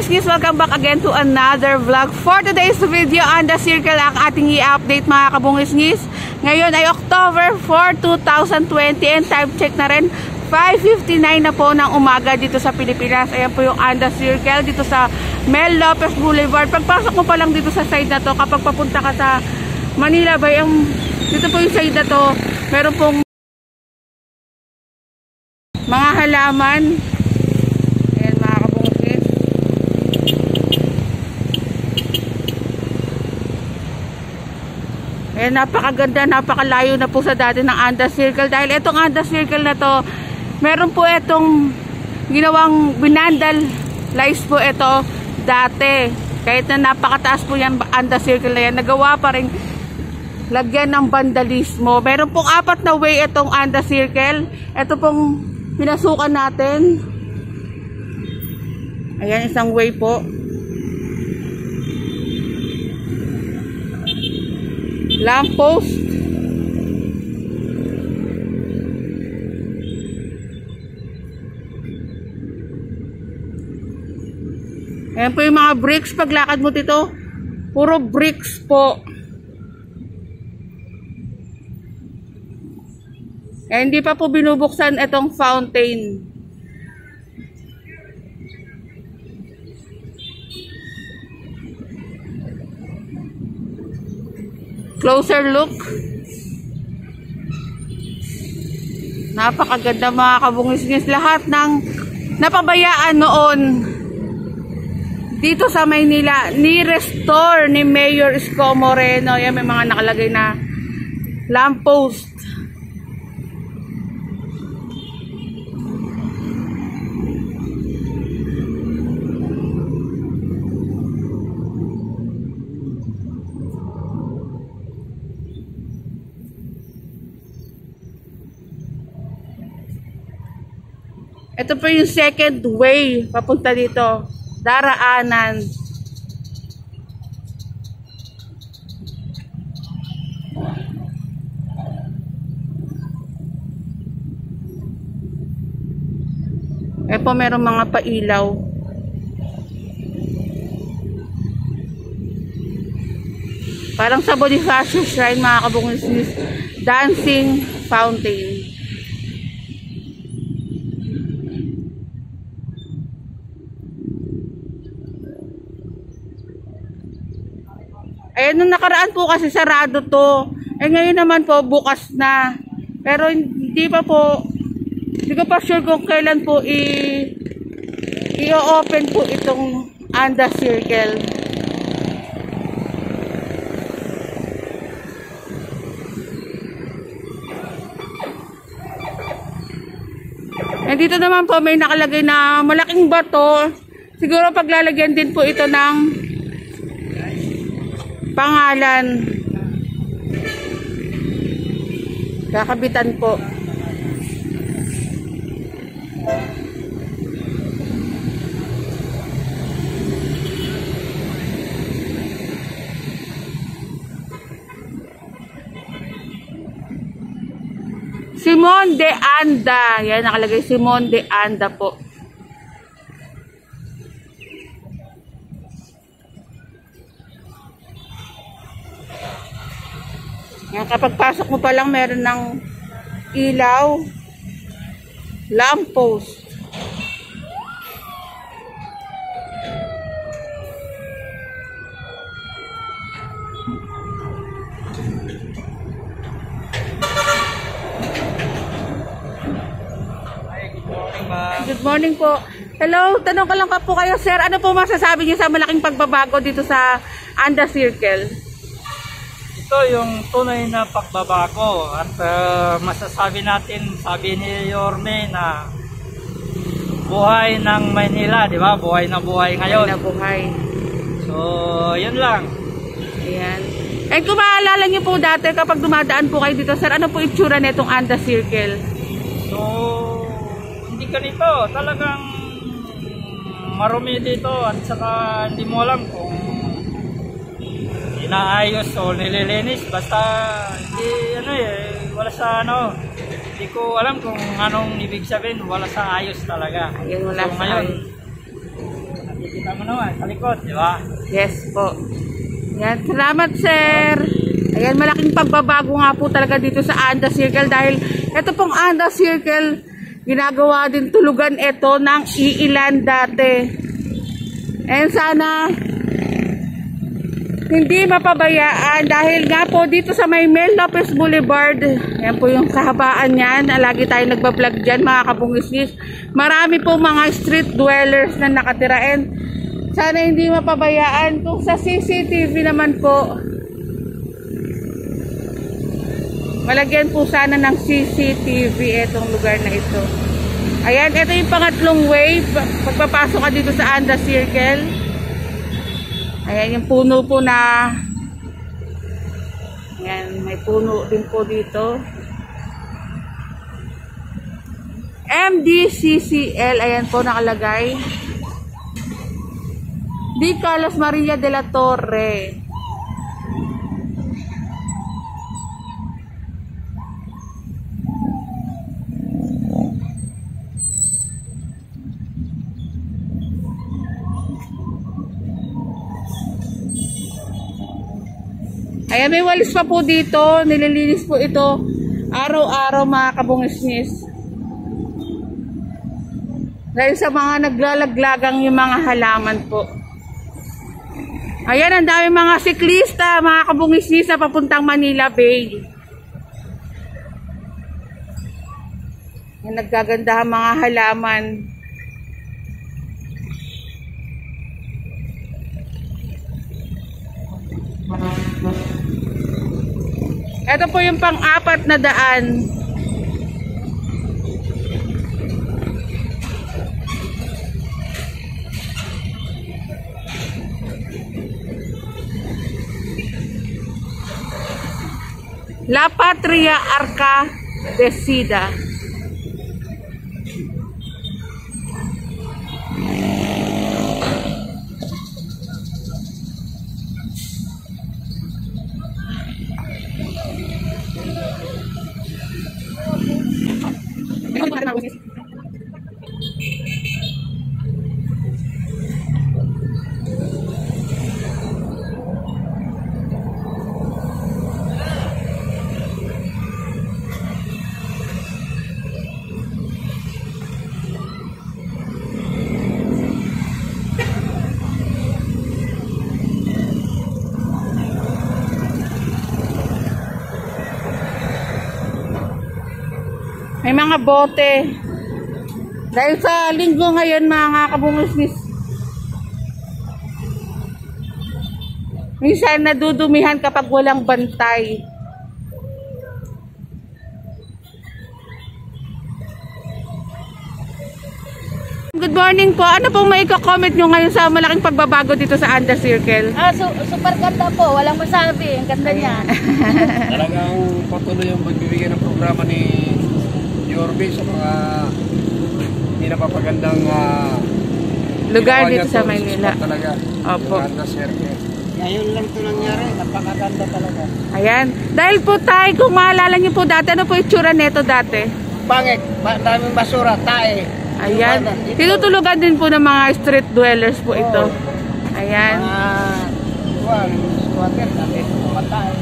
kabungis-ngis, welcome back again to another vlog. For today's video, Anda Circle ang ating i-update mga kabungis-ngis. Ngayon ay October 4, 2020 and time check na rin 5:59 na po ng umaga dito sa Pilipinas. Ayan po yung Anda Circle dito sa Mel Lopez Boulevard. Pagpasok mo pa lang dito sa side na to, kapag papunta ka sa Manila Bay, dito po yung side na to, meron pong mga halaman. Ayan mga kabungis. Ayan, napakaganda, napakalayo na po sa dati ng Anda Circle. Dahil itong Anda Circle na to, meron po itong ginawang binandalize po ito dati. Kahit na napakataas po yan Anda Circle na yan, nagawa pa rin lagyan ng vandalismo. Meron pong 4 na way itong Anda Circle. Ito pong pinasukan natin. Ayan, isang way po. Lamppost. Ayan po yung mga bricks. Paglakad mo dito, puro bricks po. Eh, hindi pa po binubuksan itong fountain. Closer look. Napakaganda mga kabungis-ngis. Lahat ng napabayaan noon dito sa Maynila, ni-restore ni Mayor Isko Moreno. Yan, may mga nakalagay na lamppost. Ito po yung second way papunta dito. Daraanan. Eh po merong mga pailaw. Parang sa Bonifacio Shrine mga kabungis-ngis. Dancing fountain. Eh, nung nakaraan po kasi sarado to. Eh, ngayon naman po, bukas na. Pero hindi pa po, hindi ko pa sure kung kailan po i-open po itong Anda Circle. Eh, dito naman po may nakalagay na malaking bato. Siguro paglalagyan din po ito ng pangalan. Kakabitan po. Simon de Anda. Yan, nakalagay Simon de Anda po. Yan, kapag pasok mo pa lang meron ng ilaw, lamppost. Good morning po. Hello, tanong ko lang po kayo sir, ano po masasabi niyo sa malaking pagbabago dito sa Anda Circle? Ito yung tunay na pagbabago at masasabi natin, sabi ni Yorme na buhay ng Maynila, di ba? Buhay na buhay ngayon. Buhay na buhay. So, yun lang. Ayan. Eh kung maalala niyo po dati kapag dumadaan po kayo dito, sir, ano po itsura nitong Anda Circle? So, hindi ganito. Talagang marumi dito at saka hindi mo alam kung inaayos o nililinis, basta hindi wala sa hindi ko alam kung anong ibig sabihin, wala sa ayos talaga. Ayun, wala so, sa ngayon ayos. Kita mo naman, sa likod, di ba? Yes po. Yan, salamat sir. Ayan, malaking pagbabago nga po talaga dito sa Anda Circle dahil ito pong Anda Circle, ginagawa din tulugan ito ng iilan dati. And sana hindi mapabayaan dahil nga po dito sa may Mel Lopez Boulevard, yan po yung kahabaan yan, lagi tayo nagbablog dyan mga kabungisnis. Marami po mga street dwellers na nakatira and sana hindi mapabayaan. Kung sa CCTV naman po, malagyan po sana ng CCTV itong lugar na ito. Ayan, ito yung pangatlong wave pagpapasok ka dito sa Anda Circle. Ayan yung puno po na, ayan, may puno din po dito. MDCCL, ayan po nakalagay. Di Carlos Maria de la Torre. Ayan, may walis pa po dito. Nililinis po ito araw-araw mga kabungisnis. Dahil sa mga naglalaglagang yung mga halaman po. Ayan, ang dami mga siklista, mga kabungisnis na papuntang Manila Bay. Ayan, naggaganda ang mga halaman. Ito po yung pang-apat na daan. La Patria Arca de Sida. May mga bote. Dahil sa linggo ngayon mga kabungisnis, minsan nadudumihan kapag walang bantay. Good morning po. Ano pong may comment nyo ngayon sa malaking pagbabago dito sa Anda Circle? Super ganda po. Walang masabi. Ang ganda niya. Talagang patuloy yung pagbibigay ng programa ni Yorme sa mga hindi napapagandang lugar dito sa Maynila. Talaga. Opo. Ngayon lang ito nangyari. Napakaganda talaga. Ayan. Dahil po tayo, kung maalala niyo po dati, ano po itsura neto dati? Pangit. Daming basura. Tae. Ayan. Tinutulugan din po ng mga street dwellers po ito. Ayan. Squatter. Dati matay.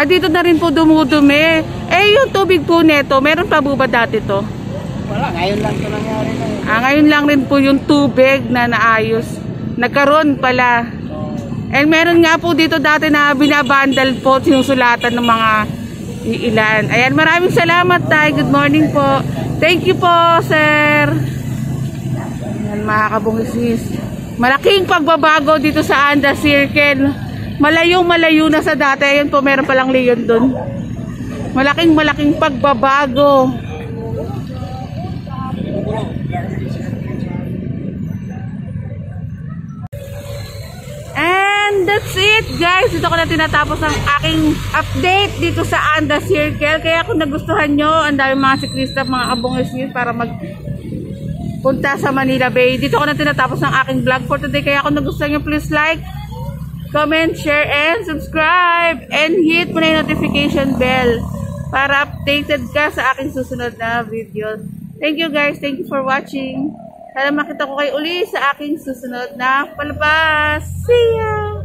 Dito na rin po dumudumi. Yung tubig po neto, meron pa po ba dati to? Wala. Ngayon lang ito nangyari. Ngayon lang rin po yung tubig na naayos. Nagkaroon pala. And meron nga po dito dati na binabandal po, sinusulatan ng mga iilan. Ayan, maraming salamat tayo. Good morning po. Thank you po, sir. Ayan, mga kabungisnis. Malaking pagbabago dito sa Anda Circle. Malayo na sa dati. Ayan po, meron palang leon dun. Malaking pagbabago. And that's it guys. Dito ko na tinatapos ang aking update dito sa Anda Circle. Kaya kung nagustuhan nyo, ang dami mga siklista, mga kabungisnis para magpunta sa Manila Bay. Dito ko na tinatapos ang aking vlog for today. Kaya kung nagustuhan nyo, please like, comment, share, and subscribe. And hit mo na yung notification bell para updated ka sa aking susunod na videos. Thank you guys. Thank you for watching. Sana makita ko kayo uli sa aking susunod na palabas. See ya!